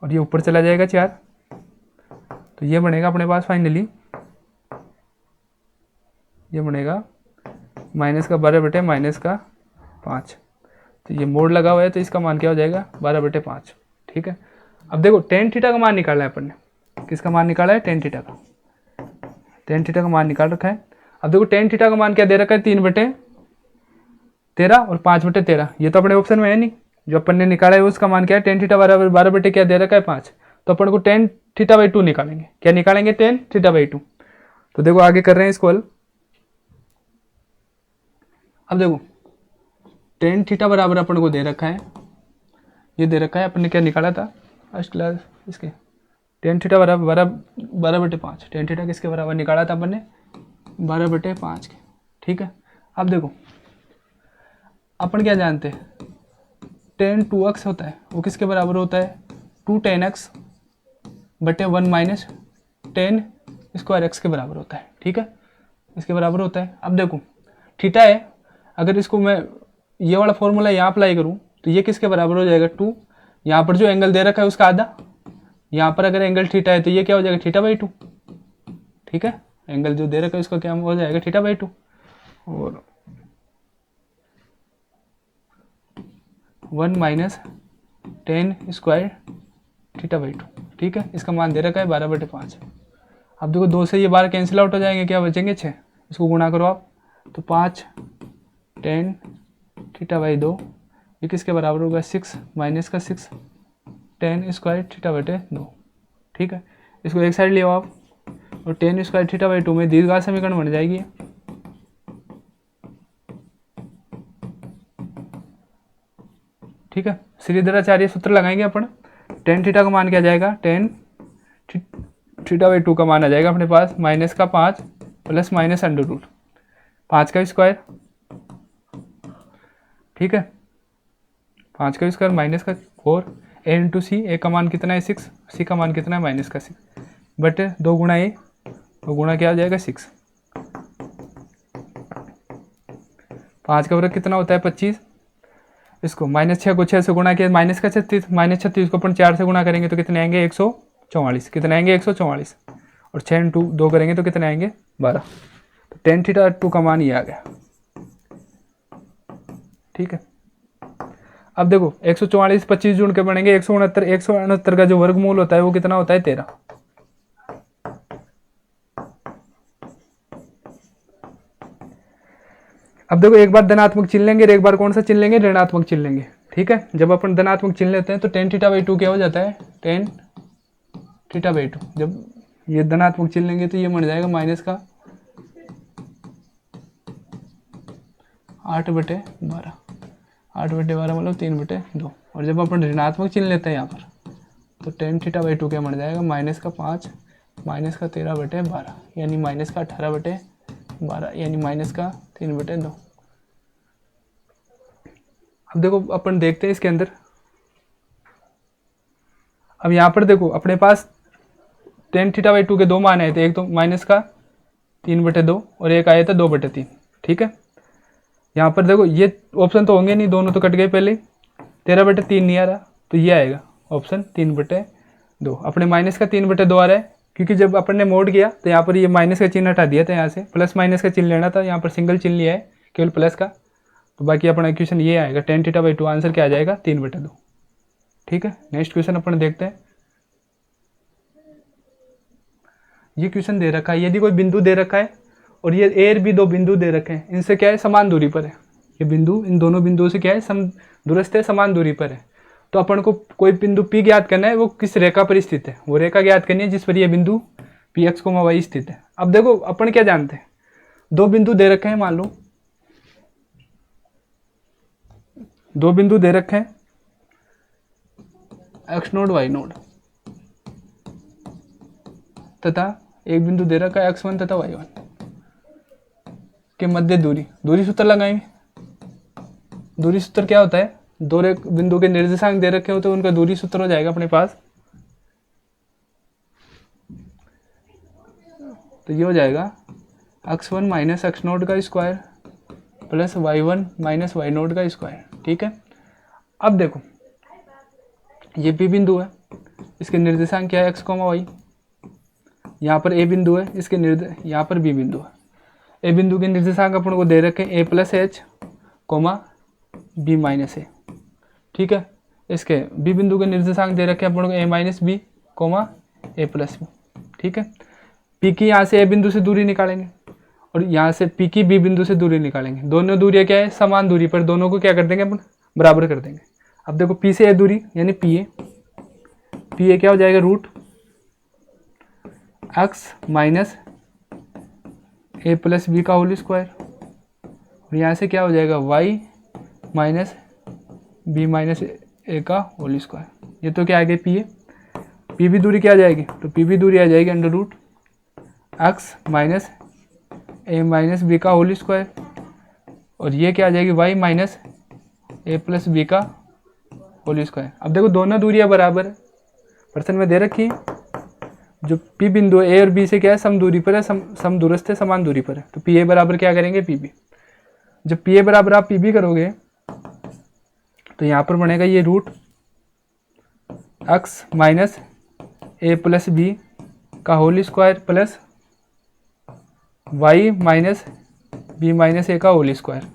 और ये ऊपर चला जाएगा 4, तो ये बनेगा अपने पास फाइनली, ये बनेगा माइनस का 12 बटे माइनस का 5। तो ये मोड लगा हुआ है, तो इसका मान क्या हो जाएगा, 12/5। ठीक है, अब देखो tan थीटा का मान निकाला है अपन ने, किसका मान निकाला है, tan थीटा का, tan थीटा का मान निकाल रखा है। अब देखो tan थीटा का मान क्या दे रखा है, 3/13 और 5/13। ये तो अपने ऑप्शन में है नहीं, जो अपन ने निकाला है उसका मान क्या है, tan थीटा बराबर 12 बटे क्या दे रखा है, 5। तो अपन को tan थीटा/2 निकालेंगे, क्या निकालेंगे, tan थीटा/2। तो देखो आगे कर रहे हैं इसको हल। अब देखो tan थीटा बराबर अपन को दे रखा है, ये दे रखा है, अपन ने क्या निकाला था फर्स्ट क्लास, इसके tan थीटा बराबर 12/5। tan थीटा किसके बराबर निकाला था अपन ने, 12/5 के। ठीक है, अब देखो अपन क्या जानते हैं, टेन 2x होता है वो किसके बराबर होता है 2 tan x बटे 1 माइनस टेन स्क्वायर एक्स के बराबर होता है। ठीक है, इसके बराबर होता है। अब देखो थीटा है, अगर इसको मैं ये वाला फॉर्मूला यहाँ अप्लाई करूँ तो ये किसके बराबर हो जाएगा 2, यहाँ पर जो एंगल दे रखा है उसका आधा, यहाँ पर अगर एंगल थीटा है तो ये क्या हो जाएगा θ/2। ठीक है, एंगल जो दे रखा है उसका क्या हो जाएगा θ/2 और 1 माइनस टेन स्क्वायर θ/2। ठीक है, इसका मान दे रखा है 12/5। अब देखो 2 से ये 12 कैंसिल आउट हो जाएंगे, क्या बचेंगे 6, इसको गुणा करो आप तो 5 tan θ/2 ये किसके बराबर होगा 6 माइनस का 6 tan स्क्वायर θ/2। ठीक है, इसको एक साइड ले आओ आप और tan स्क्वायर θ/2 में दीर्घात समीकरण बन जाएगी। ठीक है, श्रीधराचार्य सूत्र लगाएंगे अपन, tan थीटा का मान क्या जाएगा tan θ/2 का मान आ जाएगा अपने पास माइनस का 5 प्लस माइनस अंडर रूट 5 का स्क्वायर। ठीक है, 5 का स्क्वायर माइनस का 4 a इंटू सी, ए का मान कितना है 6, सी का मान कितना है माइनस का 6 बटे 2 गुणा ए, तो गुणा क्या हो जाएगा 6। 5 का वर्ग कितना होता है 25, इसको -6 को 6 से गुणा किया माइनस का 36, -36 को अपन 4 से गुणा करेंगे तो कितने आएंगे 144, कितने आएंगे 144 और 6 इंटू 2 करेंगे तो कितने आएंगे 12, तो tan θ/2 का मान ये आ गया। ठीक है, अब देखो 144 25 जोड़ के बनेंगे 169 का जो वर्गमूल होता है वो कितना होता है 13। अब देखो एक बार धनात्मक चिन्ह लेंगे और एक बार कौन सा चिन्ह लेंगे ऋणात्मक चिन्ह लेंगे। ठीक है, जब अपन धनात्मक चिन्ह लेते हैं तो tan θ/2 क्या हो जाता है tan θ/2, जब ये धनात्मक चिन्ह लेंगे तो ये बन जाएगा माइनस का 8/12, 8/12 मतलब 3/2, और जब अपन ऋणात्मक चिन्ह लेते हैं यहाँ पर तो tan θ/2 क्या बन जाएगा माइनस का 5 माइनस का 13/12 यानी माइनस का 18/12 यानी माइनस का 3/2। अब देखो अपन देखते हैं इसके अंदर, अब यहाँ पर देखो अपने पास tan θ/2 के दो मान आए थे, एक तो माइनस का 3/2 और एक आया था 2/3। ठीक है, यहाँ पर देखो ये ऑप्शन तो होंगे नहीं, दोनों तो कट गए पहले, 13/3 नहीं आ रहा तो ये आएगा ऑप्शन 3/2। अपने माइनस का 3/2 आ रहा है क्योंकि जब अपन ने मोड किया तो यहाँ पर ये माइनस का चिन्ह हटा दिया था, यहाँ से प्लस माइनस का चिन्ह लेना था, यहाँ पर सिंगल चिन्ह लिया है केवल प्लस का, तो बाकी अपना इक्वेशन ये आएगा tan θ/2 आंसर क्या आ जाएगा 3/2। ठीक है, नेक्स्ट क्वेश्चन अपन देखते हैं। ये क्वेश्चन दे रखा है, यदि कोई बिंदु दे रखा है और ये ए और बी दो बिंदु दे रखे हैं, इनसे क्या है समान दूरी पर है, ये बिंदु इन दोनों बिंदुओं से क्या है दूरस्थ है, समान दूरी पर है, तो अपन को कोई बिंदु P ज्ञात करना है, वो किस रेखा पर स्थित है, वो रेखा ज्ञात करनी है जिस पर ये बिंदु Px, y स्थित है। अब देखो अपन क्या जानते हैं, दो बिंदु दे रखे हैं, मान लो दो बिंदु दे रखे हैं x0 y0 तथा एक बिंदु दे रखा है x1 तथा y1 के मध्य दूरी सूत्र लगाएंगे। दूरी सूत्र क्या होता है, दो बिंदु के निर्देशांक दे रखे होते हैं उनका दूरी सूत्र हो जाएगा अपने पास, तो ये हो जाएगा x1 माइनस x0 का square plus y1 minus y0 का स्क्वायर। ठीक है, अब देखो ये P बिंदु है, इसके निर्देशांक क्या है x, y, यहाँ पर A बिंदु है, इसके यहाँ पर B बिंदु है। A बिंदु के निर्देशांक अपन को दे रखे A plus H B minus A. ठीक है, इसके B बिंदु के निर्देशांक दे रखे अपन को A minus B A plus B. ठीक है, P की यहाँ से A बिंदु से दूरी निकालेंगे और यहाँ से P की B बिंदु से दूरी निकालेंगे, दोनों दूरियाँ क्या है समान दूरी पर, दोनों को क्या कर देंगे अपन बराबर कर देंगे। अब देखो P से A दूरी यानी PA क्या हो जाएगा root x minus A plus B का होल स्क्वायर, और यहाँ से क्या हो जाएगा y minus B minus A का होल स्क्वायर। ये तो क्या आ गया P भी दूरी क्या आ जाएगी, तो P भी दूरी आ जाएगी under root x minus A minus B का होल स्क्वायर, और ये क्या आ जाएगी y minus A plus B का होल स्क्वायर। अब देखो दोनों दूरियां बराबर है, प्रश्न में दे रखी है जो पी बिंदु ए और बी से क्या है, सम दूरी पर है, सम दूरस्थ है, समान दूरी पर है। तो पी ए बराबर क्या करेंगे, पी बी। जब पी ए बराबर आप पी बी करोगे तो यहाँ पर बनेगा ये root X minus A plus B का whole square plus Y minus B minus A का होल स्क्वायर।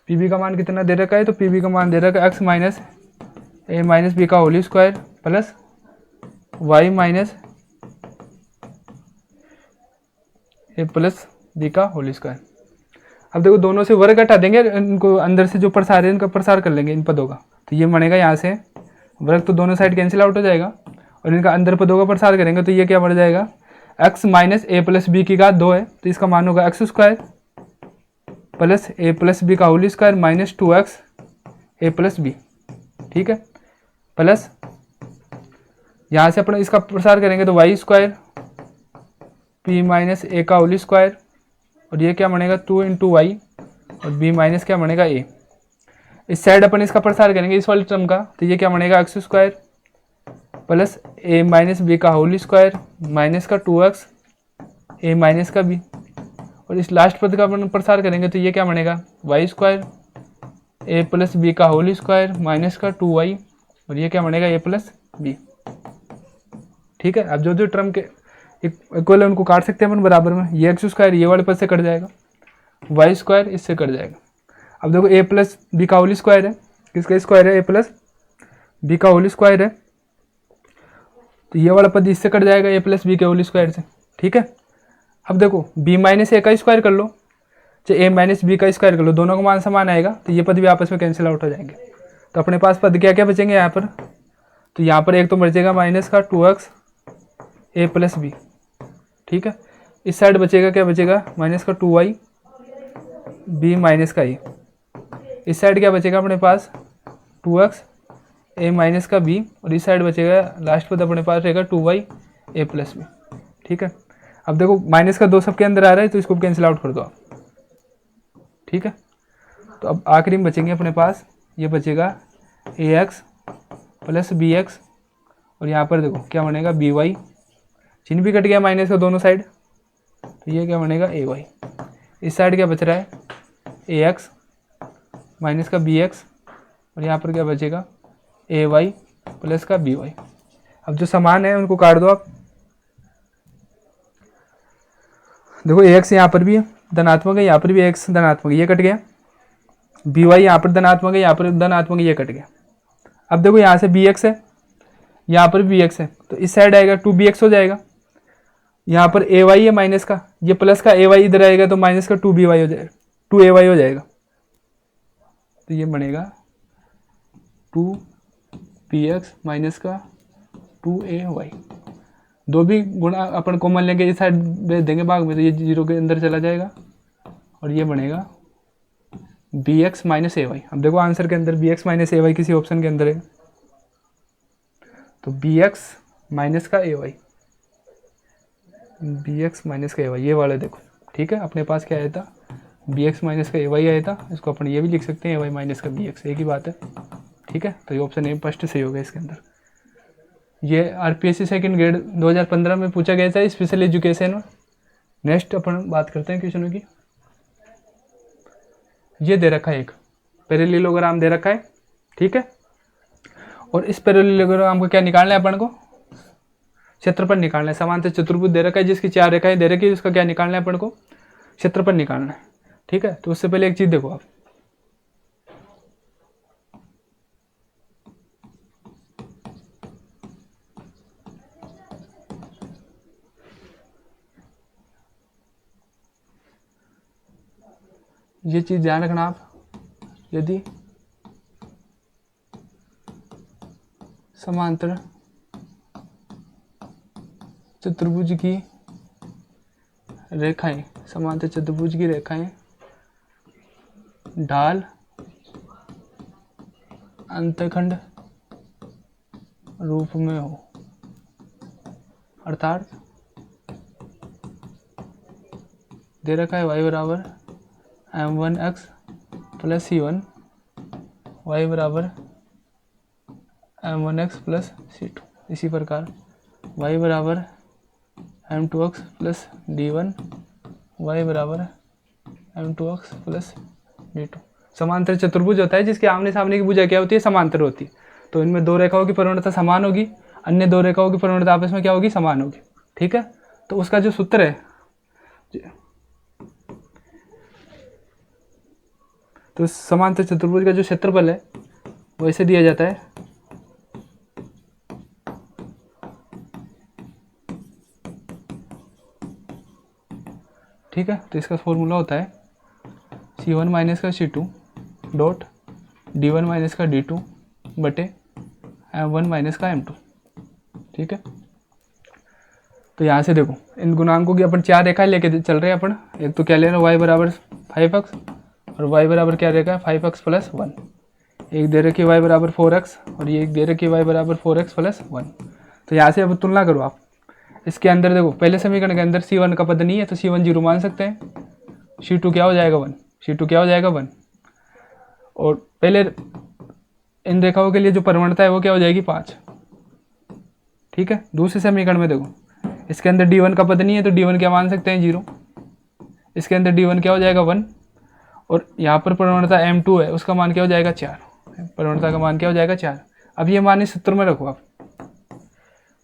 पी बी का मान कितना दे रखा है, तो पी बी का मान दे रखा है X minus A minus B का whole square plus Y minus A plus B का होल स्क्वायर। अब देखो दोनों से वर्ग हटा देंगे, इनको अंदर से जो प्रसार है इनका प्रसार कर लेंगे इन पदों का। तो ये बनेगा यहाँ से वर्ग तो दोनों साइड कैंसिल आउट हो जाएगा, और इनका अंदर पदों का प्रसार करेंगे तो ये क्या बढ़ जाएगा, x minus A plus B की घात 2 है तो इसका मान होगा एक्स स्क्वायर प्लस ए प्लस बी का होल स्क्वायर माइनस 2x ए प्लस बी। ठीक है, प्लस यहाँ से अपन इसका प्रसार करेंगे तो Y square P minus A का होल स्क्वायर, और ये क्या बनेगा 2 इंटू वाई, और बी माइनस क्या बनेगा ए। इस साइड अपन इसका प्रसार करेंगे इस वाले टर्म का, तो ये क्या बनेगा एक्स स्क्वायर प्लस ए माइनस बी का होल स्क्वायर माइनस का 2x ए माइनस का बी, और इस लास्ट पद का अपन प्रसार करेंगे तो ये क्या बनेगा Y square A plus B का होल स्क्वायर माइनस का 2y, और ये क्या बनेगा ए प्लस बी। ठीक है, अब जो जो टर्म के इक्वल है उनको काट सकते हैं अपन बराबर में। ये एक्स स्क्वायर ये वाले पद से कट जाएगा, वाई स्क्वायर इससे कट जाएगा। अब देखो ए प्लस बी का होल स्क्वायर है, किसका स्क्वायर है, ए प्लस बी का होल स्क्वायर है, तो ये वाला पद इससे कट जाएगा ए प्लस बी के होल स्क्वायर से। ठीक है, अब देखो बी माइनस ए का स्क्वायर कर लो चाहे ए माइनस बी का स्क्वायर कर लो, दोनों का मान समान आएगा तो ये पद भी आपस में कैंसिल आउट हो जाएंगे। तो अपने पास पद क्या क्या बचेंगे यहाँ पर, तो यहाँ पर एक तो बचेगा माइनस का 2x ए प्लस बी। ठीक है, इस साइड बचेगा क्या बचेगा माइनस का 2y बी माइनस का ए। इस साइड क्या बचेगा अपने पास 2x ए माइनस का बी, और इस साइड बचेगा लास्ट पद अपने पास रहेगा 2y ए प्लस बी। ठीक है, अब देखो माइनस का 2 सबके अंदर आ रहा है तो इसको कैंसिल आउट कर दो आप। ठीक है, तो अब आखिरी में बचेंगे अपने पास, ये बचेगा ए एक्स प्लस बी एक्स, और यहाँ पर देखो क्या बनेगा बी वाई, चिन्ह भी कट गया माइनस का दोनों साइड, तो ये क्या बनेगा ए वाई। इस साइड क्या बच रहा है ए एक्स माइनस का बी एक्स, और यहाँ पर क्या बचेगा ए वाई प्लस का बी वाई। अब जो समान है उनको काट दो आप। देखो ए एक्स यहाँ पर भी धनात्मक है, यहाँ पर भी एक्स धनात्मक, ये कट गया, बी वाई यहाँ पर धनात्मक है, यहाँ पर धनात्मक, ये कट गया। अब देखो यहाँ से बी एक्स है, यहाँ पर बी एक्स है, तो इस साइड आएगा 2bx हो जाएगा, यहाँ पर ए वाई है माइनस का, ये प्लस का ए वाई इधर आएगा तो माइनस का 2by हो जाएगा, 2ay हो जाएगा, तो ये बनेगा 2bx माइनस का 2ay। दो भी गुणा अपन कॉमन लेंगे, इस साइड भेज देंगे भाग में तो ये 0 के अंदर चला जाएगा, और ये बनेगा bx माइनस ए वाई। अब देखो आंसर के अंदर bx माइनस ए वाई किसी ऑप्शन के अंदर है, तो bx माइनस का ए वाई, bx माइनस का ए वाई ये वाला देखो। ठीक है, अपने पास क्या आया था bx माइनस का ए वाई आया था, इसको अपन ये भी लिख सकते हैं ए वाई माइनस का bx, एक ही बात है। ठीक है, तो ये ऑप्शन ए फर्स्ट सही होगा इसके अंदर। ये आरपीएससी सेकंड ग्रेड 2015 में पूछा गया था, स्पेशल एजुकेशन में। नेक्स्ट अपन बात करते हैं क्वेश्चनों की। ये दे रखा है एक पैरेललोग्राम दे रखा है। ठीक है, और इस पैरेललोग्राम को क्या निकालना है अपन को, क्षेत्रफल निकालना है। समांतर चतुर्भुज दे रखा है जिसकी 4 रेखाएं दे रखी है, उसका क्या निकालना है अपन को, क्षेत्रफल निकालना है। ठीक है, तो उससे पहले एक चीज देखो आप, ये चीज ध्यान रखना आप, यदि समांतर चतुर्भुज की रेखाएं, समांतर चतुर्भुज की रेखाएं ढाल अंतखंड रूप में हो, अर्थात दे रखा है y बराबर m1x प्लस c1, y बराबर m1x प्लस c2। इसी प्रकार y बराबर m2x प्लस d1, y बराबर m2x प्लस d2। समांतर चतुर्भुज होता है जिसके आमने सामने की भुजा क्या होती है, समांतर होती है। तो इनमें दो रेखाओं की परिणता समान होगी, अन्य दो रेखाओं की परिणता आपस में क्या होगी, समान होगी। ठीक है, तो उसका जो सूत्र है, तो समांतर चतुर्भुज का जो क्षेत्रफल है वो ऐसे दिया जाता है, ठीक है। तो इसका फॉर्मूला होता है C1 माइनस का C2 डॉट D1 माइनस का D2 बटे M1 माइनस का M2, ठीक है। तो यहाँ से देखो इन गुणांकों की अपन चार रेखाएं लेके चल रहे हैं अपन। एक तो क्या ले रहे हैं y बराबर 5x और y बराबर क्या रेखा है 5x प्लस 1, एक दे रखी है y बराबर 4x और ये एक दे रखी है y बराबर 4x प्लस 1। तो यहाँ से अब तुलना करो आप। इसके अंदर देखो पहले समीकरण के अंदर C1 का पद नहीं है तो C1 0 मान सकते हैं, C2 क्या हो जाएगा 1, C2 क्या हो जाएगा 1। और पहले इन रेखाओं के लिए जो परिमाणता है वो क्या हो जाएगी 5, ठीक है। दूसरे समीकरण में देखो इसके अंदर D1 का पद नहीं है तो D1 क्या मान सकते हैं 0, इसके अंदर D1 क्या हो जाएगा 1 और यहाँ पर परिमाणता M2 है उसका मान क्या हो जाएगा 4, परिमाणता का मान क्या हो जाएगा 4। अब ये मान इस सूत्र में रखो आप।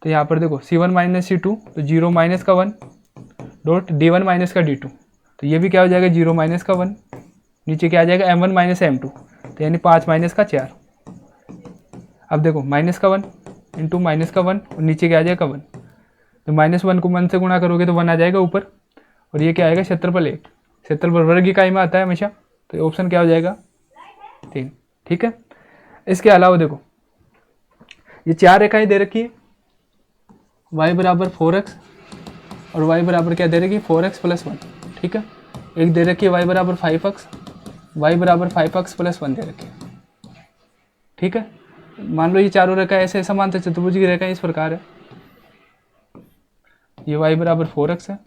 तो यहाँ पर देखो C1 माइनस C2 तो 0 माइनस का 1 डॉट D1 माइनस का D2, तो ये भी क्या हो जाएगा 0 माइनस का 1, नीचे क्या आ जाएगा M1 माइनस M2, तो यानी 5 माइनस का 4। अब देखो माइनस का 1 इंटू माइनस का 1 और नीचे क्या आ जाएगा 1, तो माइनस 1 को 1 से गुणा करोगे तो 1 आ जाएगा ऊपर और ये क्या आएगा क्षेत्रफल 1, क्षेत्रफल वर्ग इकाई में आता है हमेशा, तो ऑप्शन क्या हो जाएगा 3, ठीक है। इसके अलावा देखो ये चार रेखाएं दे रखी है, y बराबर 4x और y बराबर क्या दे रखी है 4x प्लस 1, ठीक है। एक दे रखी है y बराबर 5x, y बराबर 5x प्लस 1 दे रखी है, ठीक है। मान लो ये चारों रेखा ऐसे समांतर चतुर्भुज की रेखा इस प्रकार है, ये y बराबर 4x है,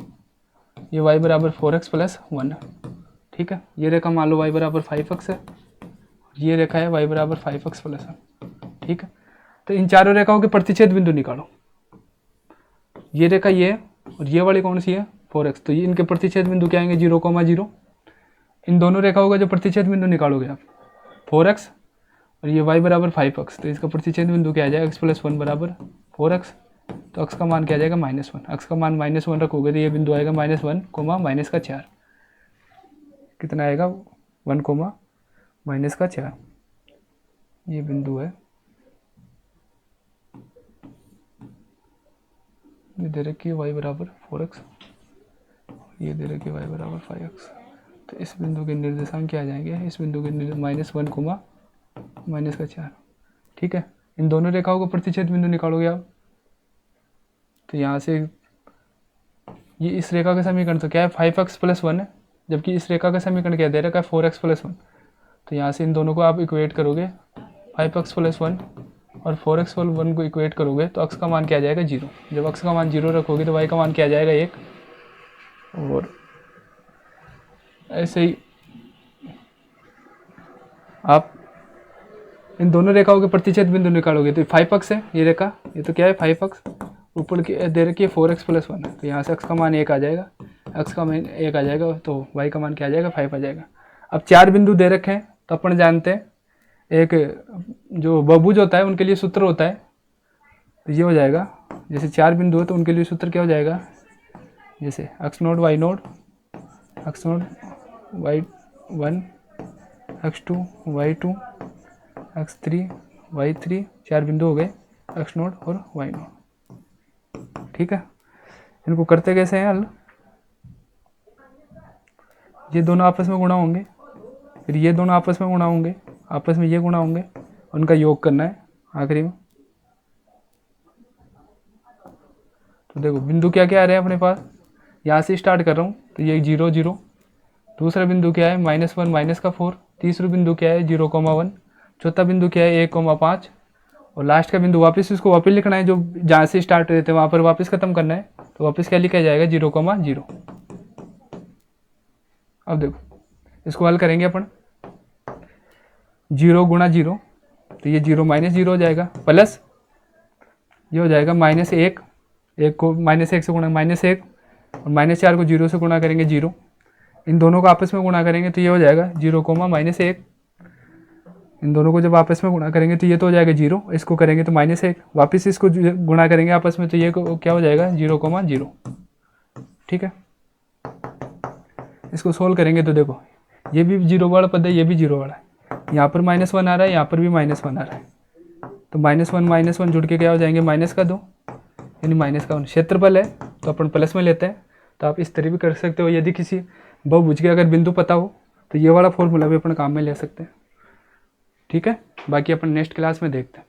ये y बराबर 4x प्लस 1 है, ठीक है। ये रेखा मान लो y बराबर 5x है, ये रेखा है y बराबर 5x प्लस 1, ठीक है। तो इन चारों रेखाओं के प्रतिच्छेद बिंदु निकालो। ये रेखा ये है और ये वाली कौन सी है 4x, तो ये इनके प्रतिच्छेद बिंदु क्या आएंगे 0,0। इन दोनों रेखाओं का जो प्रतिच्छेद बिंदु निकालोगे आप 4x और ये y बराबर 5x, तो इसका प्रतिच्छेद बिंदु क्या आ जाएगा x प्लस 1 बराबर 4x, तो x का मान क्या आ जाएगा -1, x का मान -1 रखोगे तो ये बिंदु आएगा -1 कोमा माइनस का 4, कितना आएगा 1 कोमा माइनस का 4, ये बिंदु है। ये दे रखी है y बराबर 4x, ये दे रखी है y बराबर 5x, तो इस बिंदु के निर्देशांक क्या आ जाएंगे, इस बिंदु के -1 कोमा माइनस का 4, ठीक है। इन दोनों रेखाओं का प्रतिच्छेद बिंदु निकालोगे आप, तो यहाँ से ये इस रेखा का समीकरण तो क्या है 5x प्लस 1 है, जबकि इस रेखा का समीकरण क्या दे रखा है 4x प्लस 1, तो यहाँ से इन दोनों को आप इक्वेट करोगे 5x प्लस 1 और 4x प्लस 1 को इक्वेट करोगे तो x का मान क्या आ जाएगा 0। जब x का मान 0 रखोगे तो y का मान क्या आ जाएगा 1, और ऐसे ही आप इन दोनों रेखाओं के प्रतिच्छेद बिंदु निकालोगे तो 5x है ये रेखा, ये तो क्या है 5x, ऊपर की दे रखी है 4x प्लस 1 है, तो यहाँ से x का मान 1 आ जाएगा, x का मान 1 आ जाएगा तो y का मान क्या आ जाएगा 5 आ जाएगा। अब चार बिंदु दे रखे हैं तो अपन जानते हैं एक जो बहुभुज होता है उनके लिए सूत्र होता है, तो ये हो जाएगा जैसे चार बिंदु है तो उनके लिए सूत्र क्या हो जाएगा, जैसे x0 y0 x0 y1 x2 y2 x3 y3, चार बिंदु हो गए x0 और y0, ठीक है। इनको करते कैसे हैं हल, ये दोनों आपस में गुणा होंगे, फिर ये दोनों आपस में गुणा होंगे, आपस में ये गुणा होंगे, उनका योग करना है आखिरी में। तो देखो बिंदु क्या क्या आ रहे हैं अपने पास, यहाँ से स्टार्ट कर रहा हूँ तो ये 0 0, दूसरा बिंदु क्या है -1 माइनस का 4, तीसरा बिंदु क्या है 0,1, चौथा बिंदु क्या है 1,5 और लास्ट का बिंदु वापस उसको वापस लिखना है, जो जहाँ से स्टार्ट हुए थे वहाँ पर वापस ख़त्म करना है। तो वापस क्या लिखा जाएगा, 0,0। अब देखो इसको हल करेंगे अपन, 0 गुणा 0, तो ये 0 माइनस 0 हो जाएगा, प्लस ये हो जाएगा -1, 1 को -1 से गुणा -1, और -4 को 0 से गुणा करेंगे 0, इन दोनों को आपस में गुणा करेंगे तो ये हो जाएगा 0, -1, इन दोनों को जब आपस में गुणा करेंगे तो ये तो हो जाएगा 0, इसको करेंगे तो -1, वापस इसको गुणा करेंगे आपस में तो ये क्या हो जाएगा 0,0। ठीक है, इसको सोल्व करेंगे तो देखो ये भी 0 वाला पद है, ये भी 0 वाला है, यहाँ पर -1 आ रहा है, यहाँ पर भी -1 आ रहा है, तो -1 जुड़ के क्या हो जाएंगे, -2, यानी -1। क्षेत्रफल है तो अपन प्लस में लेते हैं। तो आप इस तरह भी कर सकते हो, यदि किसी बहुभुज के अगर बिंदु पता हो तो ये वाला फॉर्मूला भी अपन काम में ले सकते हैं। ठीक है, बाकी अपन नेक्स्ट क्लास में देखते हैं।